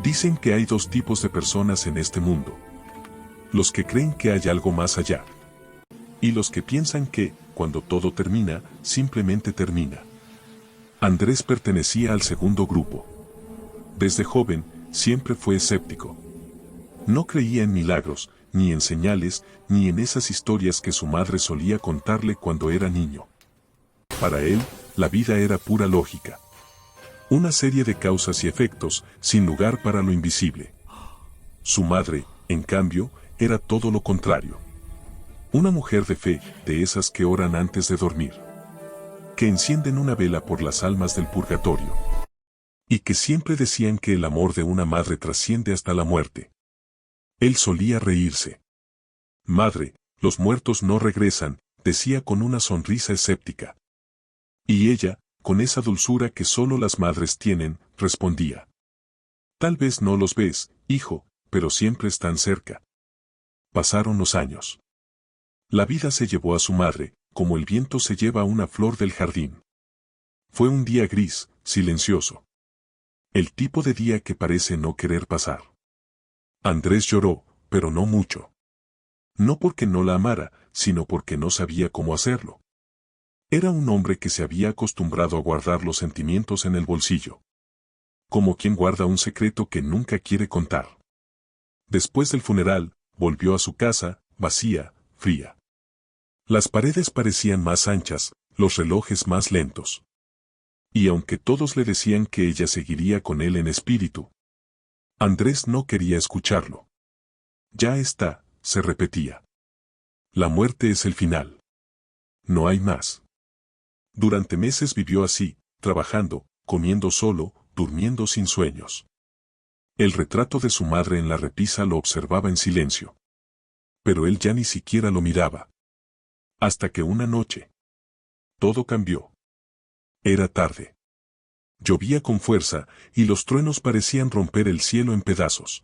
Dicen que hay dos tipos de personas en este mundo. Los que creen que hay algo más allá. Y los que piensan que, cuando todo termina, simplemente termina. Andrés pertenecía al segundo grupo. Desde joven, siempre fue escéptico. No creía en milagros, ni en señales, ni en esas historias que su madre solía contarle cuando era niño. Para él, la vida era pura lógica. Una serie de causas y efectos, sin lugar para lo invisible. Su madre, en cambio, era todo lo contrario. Una mujer de fe, de esas que oran antes de dormir. Que encienden una vela por las almas del purgatorio. Y que siempre decían que el amor de una madre trasciende hasta la muerte. Él solía reírse. Madre, los muertos no regresan, decía con una sonrisa escéptica. Y ella, con esa dulzura que solo las madres tienen, respondía. Tal vez no los ves, hijo, pero siempre están cerca. Pasaron los años. La vida se llevó a su madre, como el viento se lleva una flor del jardín. Fue un día gris, silencioso. El tipo de día que parece no querer pasar. Andrés lloró, pero no mucho. No porque no la amara, sino porque no sabía cómo hacerlo. Era un hombre que se había acostumbrado a guardar los sentimientos en el bolsillo. Como quien guarda un secreto que nunca quiere contar. Después del funeral, volvió a su casa, vacía, fría. Las paredes parecían más anchas, los relojes más lentos. Y aunque todos le decían que ella seguiría con él en espíritu, Andrés no quería escucharlo. Ya está, se repetía. La muerte es el final. No hay más. Durante meses vivió así, trabajando, comiendo solo, durmiendo sin sueños. El retrato de su madre en la repisa lo observaba en silencio. Pero él ya ni siquiera lo miraba. Hasta que una noche. Todo cambió. Era tarde. Llovía con fuerza, y los truenos parecían romper el cielo en pedazos.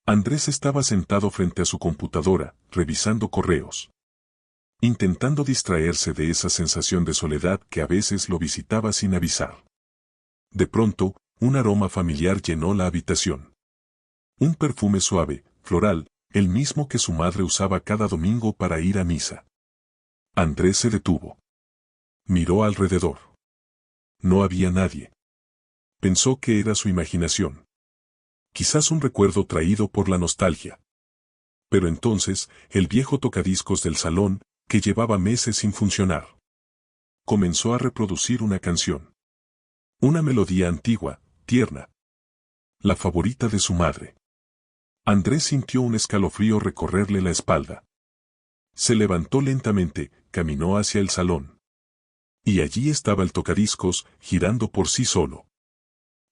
Andrés estaba sentado frente a su computadora, revisando correos. Intentando distraerse de esa sensación de soledad que a veces lo visitaba sin avisar. De pronto, un aroma familiar llenó la habitación. Un perfume suave, floral, el mismo que su madre usaba cada domingo para ir a misa. Andrés se detuvo. Miró alrededor. No había nadie. Pensó que era su imaginación. Quizás un recuerdo traído por la nostalgia. Pero entonces, el viejo tocadiscos del salón, que llevaba meses sin funcionar, comenzó a reproducir una canción. Una melodía antigua, tierna. La favorita de su madre. Andrés sintió un escalofrío recorrerle la espalda. Se levantó lentamente, caminó hacia el salón. Y allí estaba el tocadiscos, girando por sí solo.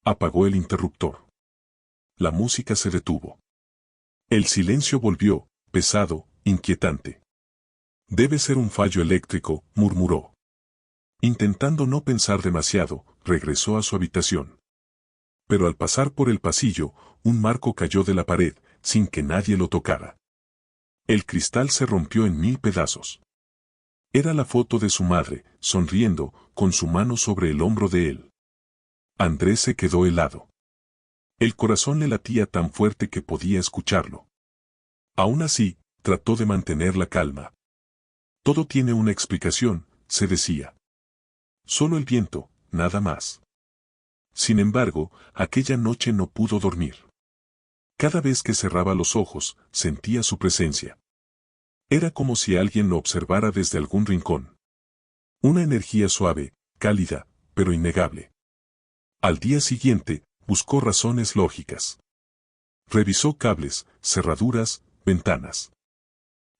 Apagó el interruptor. La música se detuvo. El silencio volvió, pesado, inquietante. Debe ser un fallo eléctrico, murmuró. Intentando no pensar demasiado, regresó a su habitación. Pero al pasar por el pasillo, un marco cayó de la pared, sin que nadie lo tocara. El cristal se rompió en 1000 pedazos. Era la foto de su madre, sonriendo, con su mano sobre el hombro de él. Andrés se quedó helado. El corazón le latía tan fuerte que podía escucharlo. Aún así, trató de mantener la calma. Todo tiene una explicación, se decía. Solo el viento, nada más. Sin embargo, aquella noche no pudo dormir. Cada vez que cerraba los ojos, sentía su presencia. Era como si alguien lo observara desde algún rincón. Una energía suave, cálida, pero innegable. Al día siguiente, buscó razones lógicas. Revisó cables, cerraduras, ventanas.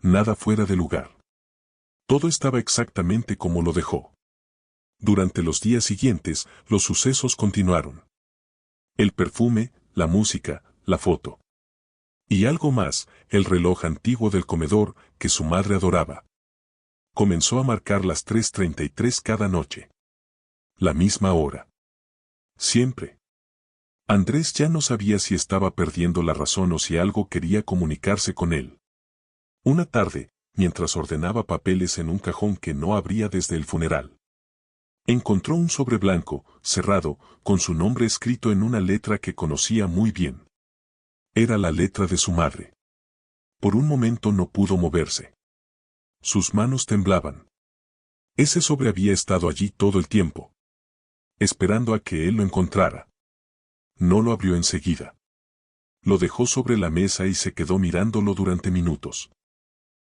Nada fuera de lugar. Todo estaba exactamente como lo dejó. Durante los días siguientes, los sucesos continuaron. El perfume, la música, la foto. Y algo más, el reloj antiguo del comedor, que su madre adoraba. Comenzó a marcar las 3:33 cada noche. La misma hora. Siempre. Andrés ya no sabía si estaba perdiendo la razón o si algo quería comunicarse con él. Una tarde, mientras ordenaba papeles en un cajón que no abría desde el funeral. Encontró un sobre blanco, cerrado, con su nombre escrito en una letra que conocía muy bien. Era la letra de su madre. Por un momento no pudo moverse. Sus manos temblaban. Ese sobre había estado allí todo el tiempo, esperando a que él lo encontrara. No lo abrió enseguida. Lo dejó sobre la mesa y se quedó mirándolo durante minutos.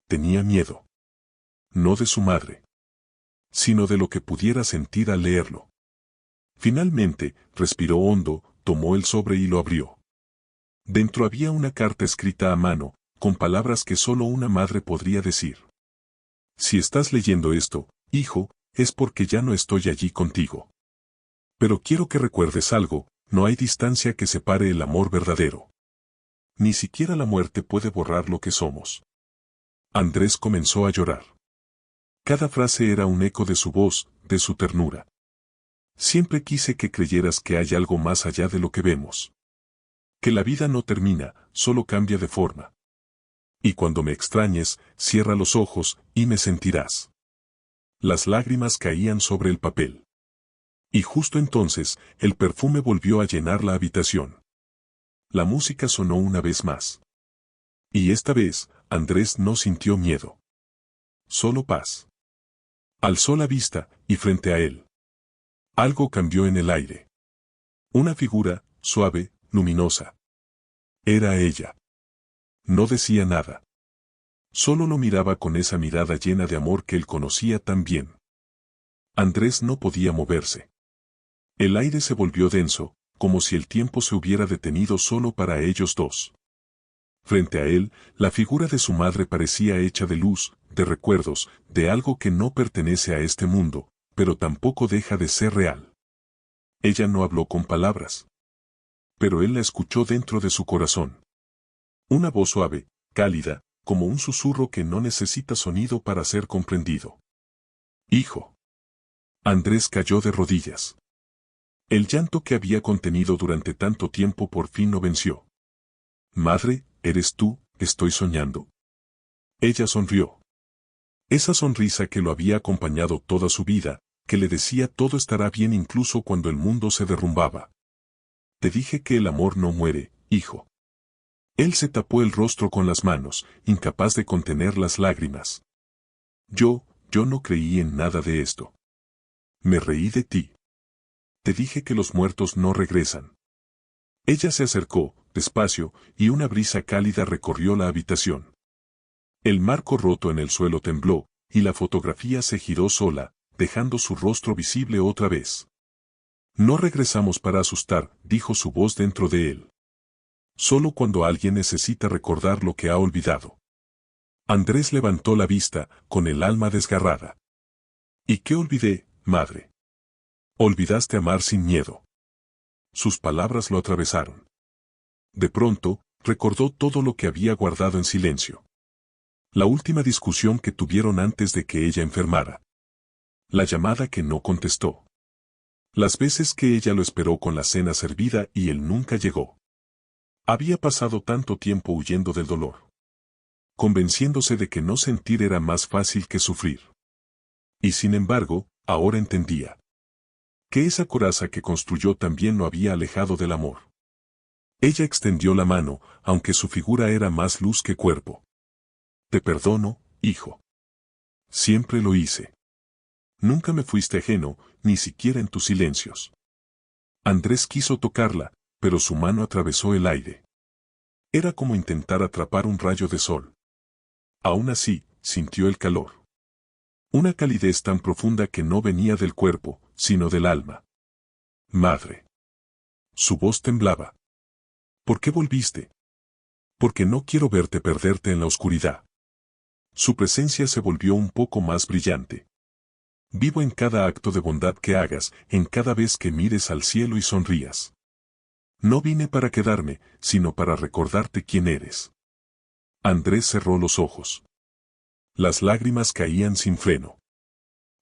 Tenía miedo. No de su madre, sino de lo que pudiera sentir al leerlo. Finalmente, respiró hondo, tomó el sobre y lo abrió. Dentro había una carta escrita a mano, con palabras que solo una madre podría decir. Si estás leyendo esto, hijo, es porque ya no estoy allí contigo. Pero quiero que recuerdes algo, no hay distancia que separe el amor verdadero. Ni siquiera la muerte puede borrar lo que somos. Andrés comenzó a llorar. Cada frase era un eco de su voz, de su ternura. Siempre quise que creyeras que hay algo más allá de lo que vemos. Que la vida no termina, solo cambia de forma. Y cuando me extrañes, cierra los ojos, y me sentirás. Las lágrimas caían sobre el papel. Y justo entonces, el perfume volvió a llenar la habitación. La música sonó una vez más. Y esta vez, Andrés no sintió miedo. Solo paz. Alzó la vista, y frente a él. Algo cambió en el aire. Una figura, suave, luminosa. Era ella. No decía nada. Solo lo miraba con esa mirada llena de amor que él conocía tan bien. Andrés no podía moverse. El aire se volvió denso, como si el tiempo se hubiera detenido solo para ellos dos. Frente a él, la figura de su madre parecía hecha de luz, de recuerdos, de algo que no pertenece a este mundo, pero tampoco deja de ser real. Ella no habló con palabras. Pero él la escuchó dentro de su corazón. Una voz suave, cálida, como un susurro que no necesita sonido para ser comprendido. Hijo. Andrés cayó de rodillas. El llanto que había contenido durante tanto tiempo por fin lo venció. Madre, ¿eres tú? Estoy soñando. Ella sonrió. Esa sonrisa que lo había acompañado toda su vida, que le decía todo estará bien incluso cuando el mundo se derrumbaba. Te dije que el amor no muere, hijo. Él se tapó el rostro con las manos, incapaz de contener las lágrimas. Yo no creí en nada de esto. Me reí de ti. Te dije que los muertos no regresan. Ella se acercó, despacio, y una brisa cálida recorrió la habitación. El marco roto en el suelo tembló, y la fotografía se giró sola, dejando su rostro visible otra vez. No regresamos para asustar, dijo su voz dentro de él. Solo cuando alguien necesita recordar lo que ha olvidado. Andrés levantó la vista, con el alma desgarrada. ¿Y qué olvidé, madre? Olvidaste amar sin miedo. Sus palabras lo atravesaron. De pronto, recordó todo lo que había guardado en silencio. La última discusión que tuvieron antes de que ella enfermara. La llamada que no contestó. Las veces que ella lo esperó con la cena servida y él nunca llegó. Había pasado tanto tiempo huyendo del dolor. Convenciéndose de que no sentir era más fácil que sufrir. Y sin embargo, ahora entendía. Que esa coraza que construyó también lo había alejado del amor. Ella extendió la mano, aunque su figura era más luz que cuerpo. Te perdono, hijo. Siempre lo hice. Nunca me fuiste ajeno, ni siquiera en tus silencios. Andrés quiso tocarla, pero su mano atravesó el aire. Era como intentar atrapar un rayo de sol. Aún así, sintió el calor. Una calidez tan profunda que no venía del cuerpo, sino del alma. Madre. Su voz temblaba. ¿Por qué volviste? Porque no quiero verte perderte en la oscuridad. Su presencia se volvió un poco más brillante. Vivo en cada acto de bondad que hagas, en cada vez que mires al cielo y sonrías. No vine para quedarme, sino para recordarte quién eres. Andrés cerró los ojos. Las lágrimas caían sin freno.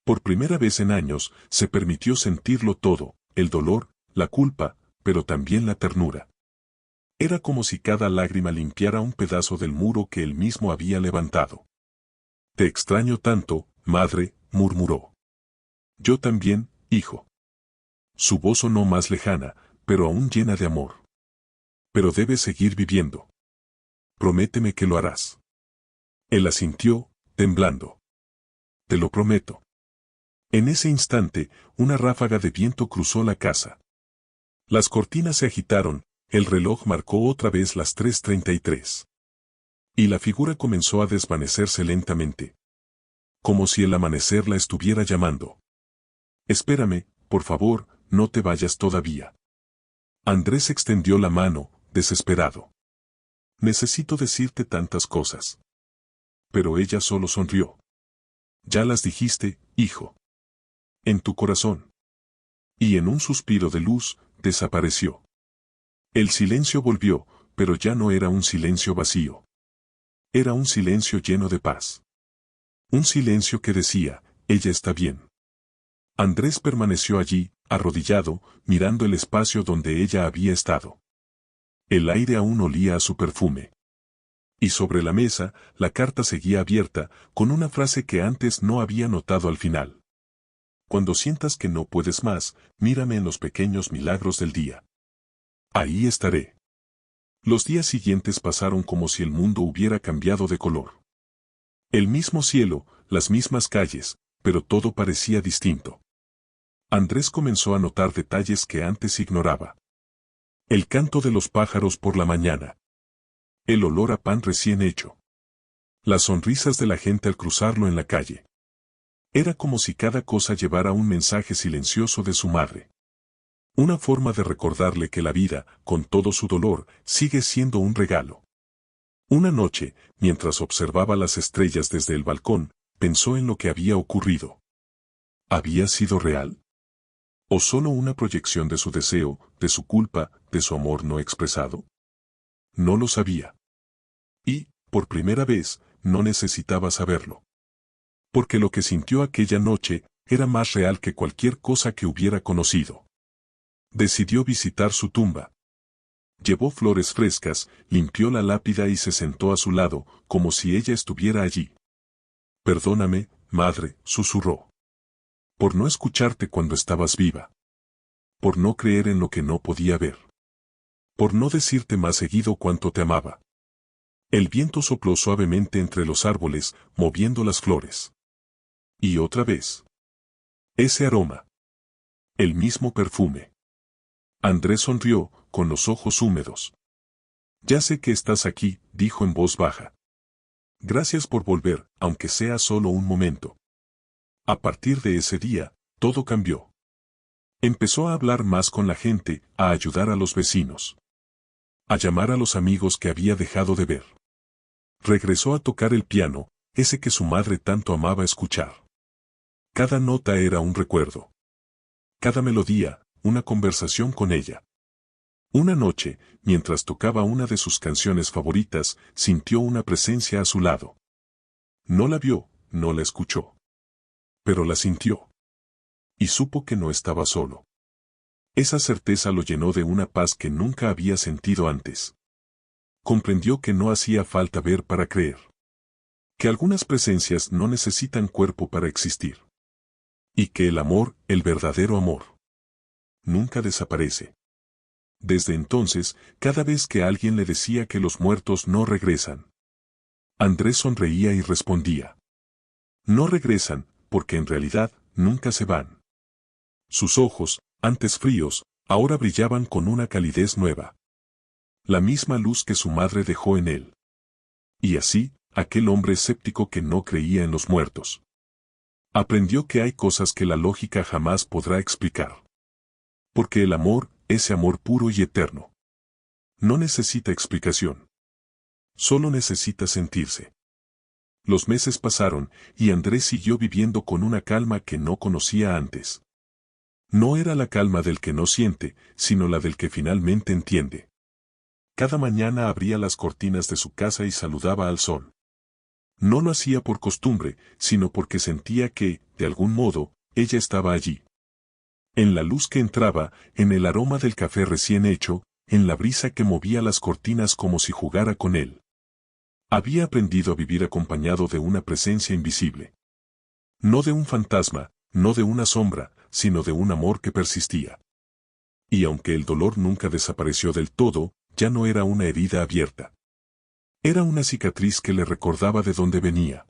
Por primera vez en años, se permitió sentirlo todo, el dolor, la culpa, pero también la ternura. Era como si cada lágrima limpiara un pedazo del muro que él mismo había levantado. Te extraño tanto, madre, murmuró. Yo también, hijo. Su voz sonó más lejana, pero aún llena de amor. Pero debes seguir viviendo. Prométeme que lo harás. Él asintió, temblando. Te lo prometo. En ese instante, una ráfaga de viento cruzó la casa. Las cortinas se agitaron, el reloj marcó otra vez las 3:33. Y la figura comenzó a desvanecerse lentamente. Como si el amanecer la estuviera llamando. Espérame, por favor, no te vayas todavía. Andrés extendió la mano, desesperado. Necesito decirte tantas cosas. Pero ella solo sonrió. Ya las dijiste, hijo. En tu corazón. Y en un suspiro de luz, desapareció. El silencio volvió, pero ya no era un silencio vacío. Era un silencio lleno de paz. Un silencio que decía, ella está bien. Andrés permaneció allí, arrodillado, mirando el espacio donde ella había estado. El aire aún olía a su perfume. Y sobre la mesa, la carta seguía abierta, con una frase que antes no había notado al final. Cuando sientas que no puedes más, mírame en los pequeños milagros del día. Ahí estaré. Los días siguientes pasaron como si el mundo hubiera cambiado de color. El mismo cielo, las mismas calles, pero todo parecía distinto. Andrés comenzó a notar detalles que antes ignoraba. El canto de los pájaros por la mañana. El olor a pan recién hecho. Las sonrisas de la gente al cruzarlo en la calle. Era como si cada cosa llevara un mensaje silencioso de su madre. Una forma de recordarle que la vida, con todo su dolor, sigue siendo un regalo. Una noche, mientras observaba las estrellas desde el balcón, pensó en lo que había ocurrido. ¿Había sido real? ¿O solo una proyección de su deseo, de su culpa, de su amor no expresado? No lo sabía. Y, por primera vez, no necesitaba saberlo. Porque lo que sintió aquella noche era más real que cualquier cosa que hubiera conocido. Decidió visitar su tumba. Llevó flores frescas, limpió la lápida y se sentó a su lado, como si ella estuviera allí. Perdóname, madre, susurró. Por no escucharte cuando estabas viva. Por no creer en lo que no podía ver. Por no decirte más seguido cuánto te amaba. El viento sopló suavemente entre los árboles, moviendo las flores. Y otra vez. Ese aroma. El mismo perfume. Andrés sonrió, con los ojos húmedos. Ya sé que estás aquí, dijo en voz baja. Gracias por volver, aunque sea solo un momento. A partir de ese día, todo cambió. Empezó a hablar más con la gente, a ayudar a los vecinos. A llamar a los amigos que había dejado de ver. Regresó a tocar el piano, ese que su madre tanto amaba escuchar. Cada nota era un recuerdo. Cada melodía, una conversación con ella. Una noche, mientras tocaba una de sus canciones favoritas, sintió una presencia a su lado. No la vio, no la escuchó. Pero la sintió. Y supo que no estaba solo. Esa certeza lo llenó de una paz que nunca había sentido antes. Comprendió que no hacía falta ver para creer. Que algunas presencias no necesitan cuerpo para existir. Y que el amor, el verdadero amor, nunca desaparece. Desde entonces, cada vez que alguien le decía que los muertos no regresan, Andrés sonreía y respondía. No regresan, porque en realidad, nunca se van. Sus ojos, antes fríos, ahora brillaban con una calidez nueva. La misma luz que su madre dejó en él. Y así, aquel hombre escéptico que no creía en los muertos. Aprendió que hay cosas que la lógica jamás podrá explicar. Porque el amor, ese amor puro y eterno, no necesita explicación. Solo necesita sentirse. Los meses pasaron, y Andrés siguió viviendo con una calma que no conocía antes. No era la calma del que no siente, sino la del que finalmente entiende. Cada mañana abría las cortinas de su casa y saludaba al sol. No lo hacía por costumbre, sino porque sentía que, de algún modo, ella estaba allí. En la luz que entraba, en el aroma del café recién hecho, en la brisa que movía las cortinas como si jugara con él. Había aprendido a vivir acompañado de una presencia invisible. No de un fantasma, no de una sombra, sino de un amor que persistía. Y aunque el dolor nunca desapareció del todo, ya no era una herida abierta. Era una cicatriz que le recordaba de dónde venía.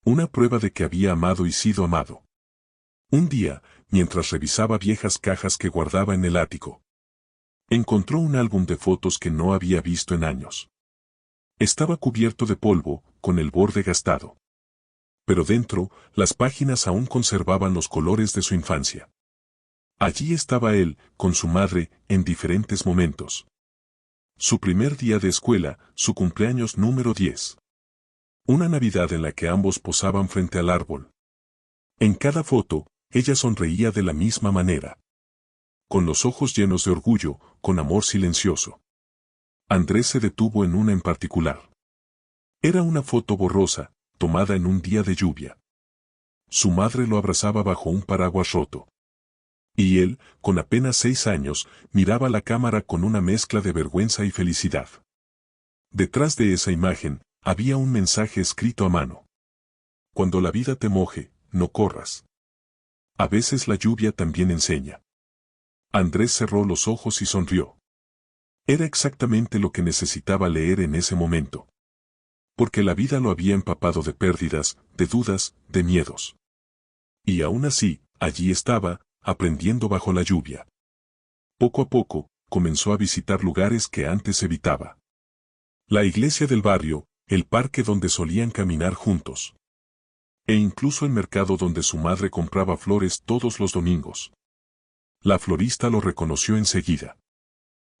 Una prueba de que había amado y sido amado. Un día, mientras revisaba viejas cajas que guardaba en el ático, encontró un álbum de fotos que no había visto en años. Estaba cubierto de polvo, con el borde gastado. Pero dentro, las páginas aún conservaban los colores de su infancia. Allí estaba él, con su madre, en diferentes momentos. Su primer día de escuela, su cumpleaños número 10. Una Navidad en la que ambos posaban frente al árbol. En cada foto, ella sonreía de la misma manera. Con los ojos llenos de orgullo, con amor silencioso. Andrés se detuvo en una en particular. Era una foto borrosa, tomada en un día de lluvia. Su madre lo abrazaba bajo un paraguas roto. Y él, con apenas 6 años, miraba la cámara con una mezcla de vergüenza y felicidad. Detrás de esa imagen, había un mensaje escrito a mano. Cuando la vida te moje, no corras. A veces la lluvia también enseña. Andrés cerró los ojos y sonrió. Era exactamente lo que necesitaba leer en ese momento. Porque la vida lo había empapado de pérdidas, de dudas, de miedos. Y aún así, allí estaba, aprendiendo bajo la lluvia. Poco a poco, comenzó a visitar lugares que antes evitaba. La iglesia del barrio, el parque donde solían caminar juntos. E incluso el mercado donde su madre compraba flores todos los domingos. La florista lo reconoció enseguida.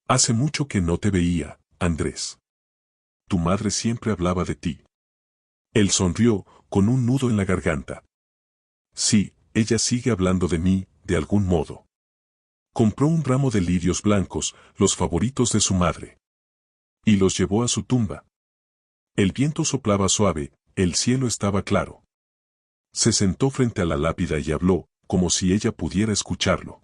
Hace mucho que no te veía, Andrés. Tu madre siempre hablaba de ti. Él sonrió, con un nudo en la garganta. Sí, ella sigue hablando de mí, de algún modo. Compró un ramo de lirios blancos, los favoritos de su madre. Y los llevó a su tumba. El viento soplaba suave, el cielo estaba claro. Se sentó frente a la lápida y habló, como si ella pudiera escucharlo.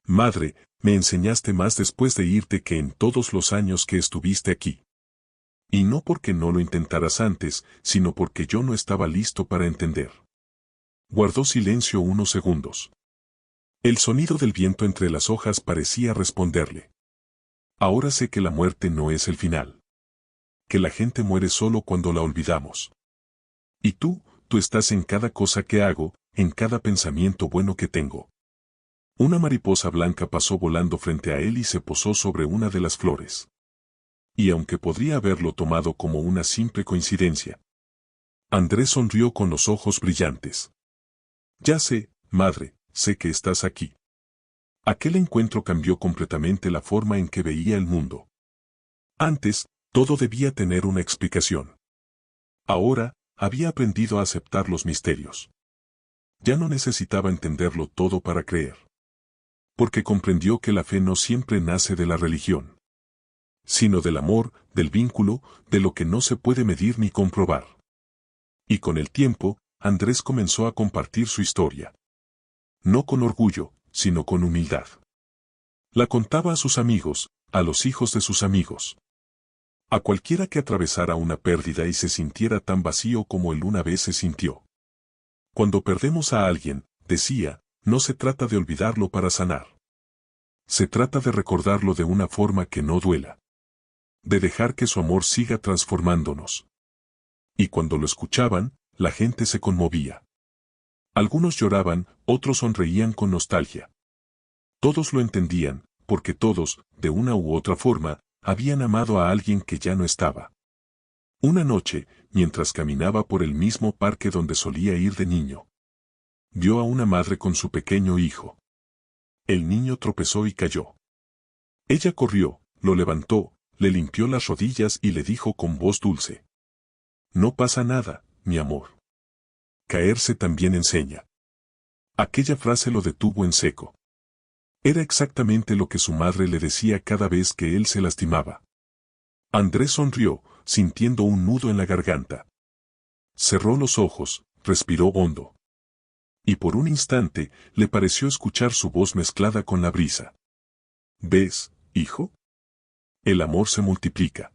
Madre, me enseñaste más después de irte que en todos los años que estuviste aquí. Y no porque no lo intentaras antes, sino porque yo no estaba listo para entender. Guardó silencio unos segundos. El sonido del viento entre las hojas parecía responderle. Ahora sé que la muerte no es el final. Que la gente muere solo cuando la olvidamos. Y tú estás en cada cosa que hago, en cada pensamiento bueno que tengo. Una mariposa blanca pasó volando frente a él y se posó sobre una de las flores. Y aunque podría haberlo tomado como una simple coincidencia, Andrés sonrió con los ojos brillantes. Ya sé, madre, sé que estás aquí. Aquel encuentro cambió completamente la forma en que veía el mundo. Antes, todo debía tener una explicación. Ahora, había aprendido a aceptar los misterios. Ya no necesitaba entenderlo todo para creer. Porque comprendió que la fe no siempre nace de la religión, sino del amor, del vínculo, de lo que no se puede medir ni comprobar. Y con el tiempo, Andrés comenzó a compartir su historia. No con orgullo, sino con humildad. La contaba a sus amigos, a los hijos de sus amigos. A cualquiera que atravesara una pérdida y se sintiera tan vacío como él una vez se sintió. Cuando perdemos a alguien, decía, no se trata de olvidarlo para sanar. Se trata de recordarlo de una forma que no duela. De dejar que su amor siga transformándonos. Y cuando lo escuchaban, la gente se conmovía. Algunos lloraban, otros sonreían con nostalgia. Todos lo entendían, porque todos, de una u otra forma, habían amado a alguien que ya no estaba. Una noche, mientras caminaba por el mismo parque donde solía ir de niño, vio a una madre con su pequeño hijo. El niño tropezó y cayó. Ella corrió, lo levantó, le limpió las rodillas y le dijo con voz dulce. No pasa nada, mi amor. Caerse también enseña. Aquella frase lo detuvo en seco. Era exactamente lo que su madre le decía cada vez que él se lastimaba. Andrés sonrió, sintiendo un nudo en la garganta. Cerró los ojos, respiró hondo. Y por un instante, le pareció escuchar su voz mezclada con la brisa. ¿Ves, hijo? El amor se multiplica.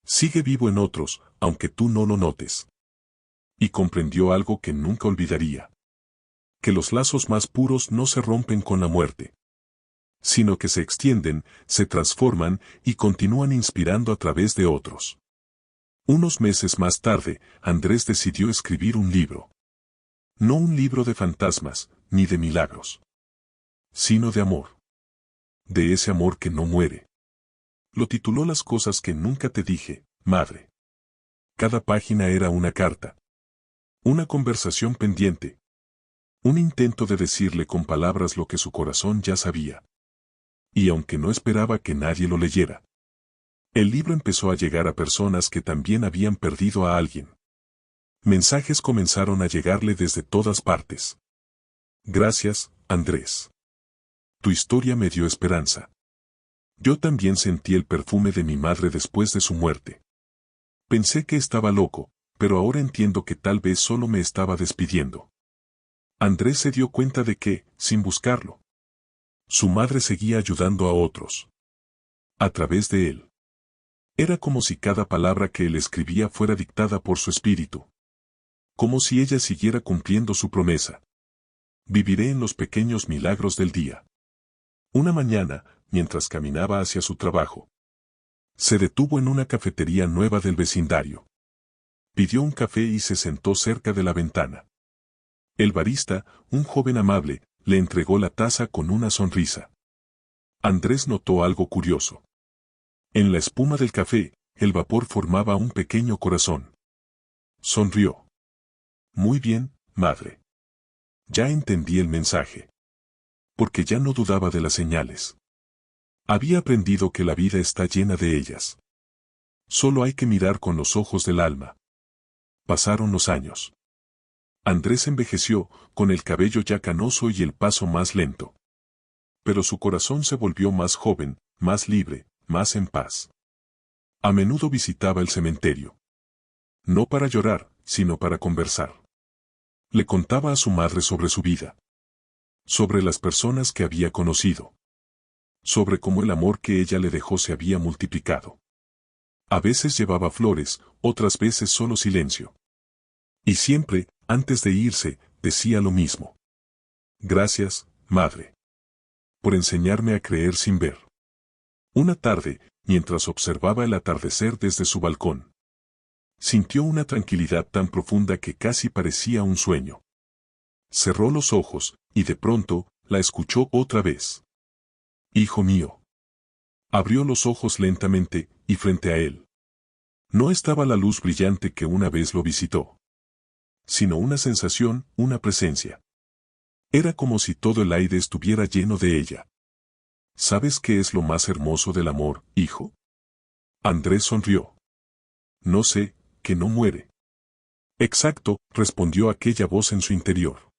Sigue vivo en otros, aunque tú no lo notes. Y comprendió algo que nunca olvidaría. Que los lazos más puros no se rompen con la muerte, sino que se extienden, se transforman y continúan inspirando a través de otros. Unos meses más tarde, Andrés decidió escribir un libro. No un libro de fantasmas, ni de milagros, sino de amor. De ese amor que no muere. Lo tituló Las cosas que nunca te dije, madre. Cada página era una carta. Una conversación pendiente. Un intento de decirle con palabras lo que su corazón ya sabía. Y aunque no esperaba que nadie lo leyera, el libro empezó a llegar a personas que también habían perdido a alguien. Mensajes comenzaron a llegarle desde todas partes. Gracias, Andrés. Tu historia me dio esperanza. Yo también sentí el perfume de mi madre después de su muerte. Pensé que estaba loco, pero ahora entiendo que tal vez solo me estaba despidiendo. Andrés se dio cuenta de que, sin buscarlo, su madre seguía ayudando a otros. A través de él. Era como si cada palabra que él escribía fuera dictada por su espíritu. Como si ella siguiera cumpliendo su promesa. Viviré en los pequeños milagros del día. Una mañana, mientras caminaba hacia su trabajo, se detuvo en una cafetería nueva del vecindario. Pidió un café y se sentó cerca de la ventana. El barista, un joven amable, le entregó la taza con una sonrisa. Andrés notó algo curioso. En la espuma del café, el vapor formaba un pequeño corazón. Sonrió. Muy bien, madre. Ya entendí el mensaje. Porque ya no dudaba de las señales. Había aprendido que la vida está llena de ellas. Solo hay que mirar con los ojos del alma. Pasaron los años. Andrés envejeció, con el cabello ya canoso y el paso más lento. Pero su corazón se volvió más joven, más libre, más en paz. A menudo visitaba el cementerio. No para llorar, sino para conversar. Le contaba a su madre sobre su vida. Sobre las personas que había conocido. Sobre cómo el amor que ella le dejó se había multiplicado. A veces llevaba flores, otras veces solo silencio. Y siempre, antes de irse, decía lo mismo. Gracias, madre. Por enseñarme a creer sin ver. Una tarde, mientras observaba el atardecer desde su balcón, sintió una tranquilidad tan profunda que casi parecía un sueño. Cerró los ojos, y de pronto, la escuchó otra vez. Hijo mío. Abrió los ojos lentamente, y frente a él. No estaba la luz brillante que una vez lo visitó, sino una sensación, una presencia. Era como si todo el aire estuviera lleno de ella. ¿Sabes qué es lo más hermoso del amor, hijo? Andrés sonrió. No sé, que no muere. Exacto, respondió aquella voz en su interior.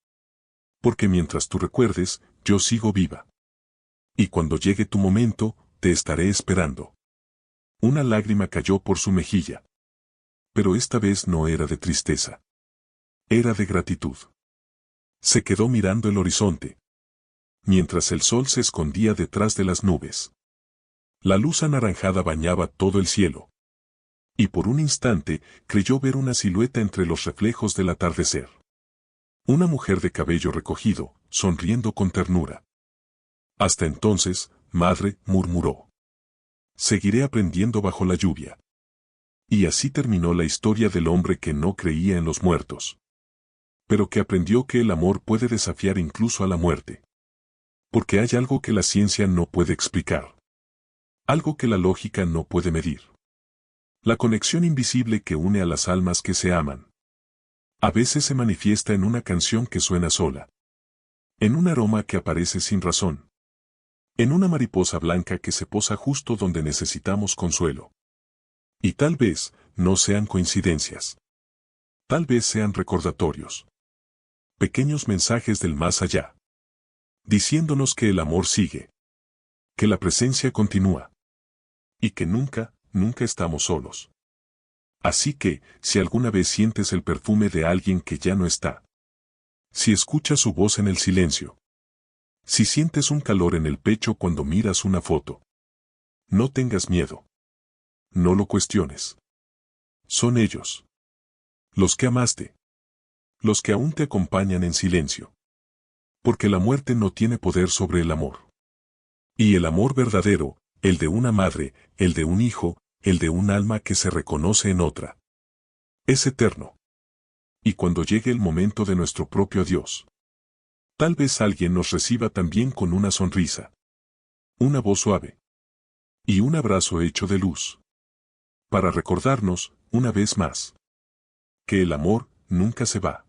Porque mientras tú recuerdes, yo sigo viva. Y cuando llegue tu momento, te estaré esperando. Una lágrima cayó por su mejilla. Pero esta vez no era de tristeza. Era de gratitud. Se quedó mirando el horizonte. Mientras el sol se escondía detrás de las nubes. La luz anaranjada bañaba todo el cielo. Y por un instante, creyó ver una silueta entre los reflejos del atardecer. Una mujer de cabello recogido, sonriendo con ternura. Hasta entonces, madre, murmuró. Seguiré aprendiendo bajo la lluvia. Y así terminó la historia del hombre que no creía en los muertos. Pero que aprendió que el amor puede desafiar incluso a la muerte. Porque hay algo que la ciencia no puede explicar. Algo que la lógica no puede medir. La conexión invisible que une a las almas que se aman. A veces se manifiesta en una canción que suena sola. En un aroma que aparece sin razón. En una mariposa blanca que se posa justo donde necesitamos consuelo. Y tal vez, no sean coincidencias. Tal vez sean recordatorios. Pequeños mensajes del más allá. Diciéndonos que el amor sigue. Que la presencia continúa. Y que nunca, nunca estamos solos. Así que, si alguna vez sientes el perfume de alguien que ya no está. Si escuchas su voz en el silencio. Si sientes un calor en el pecho cuando miras una foto. No tengas miedo. No lo cuestiones. Son ellos. Los que amaste. Los que aún te acompañan en silencio. Porque la muerte no tiene poder sobre el amor. Y el amor verdadero, el de una madre, el de un hijo, el de un alma que se reconoce en otra, es eterno. Y cuando llegue el momento de nuestro propio adiós, tal vez alguien nos reciba también con una sonrisa, una voz suave y un abrazo hecho de luz, para recordarnos, una vez más, que el amor nunca se va.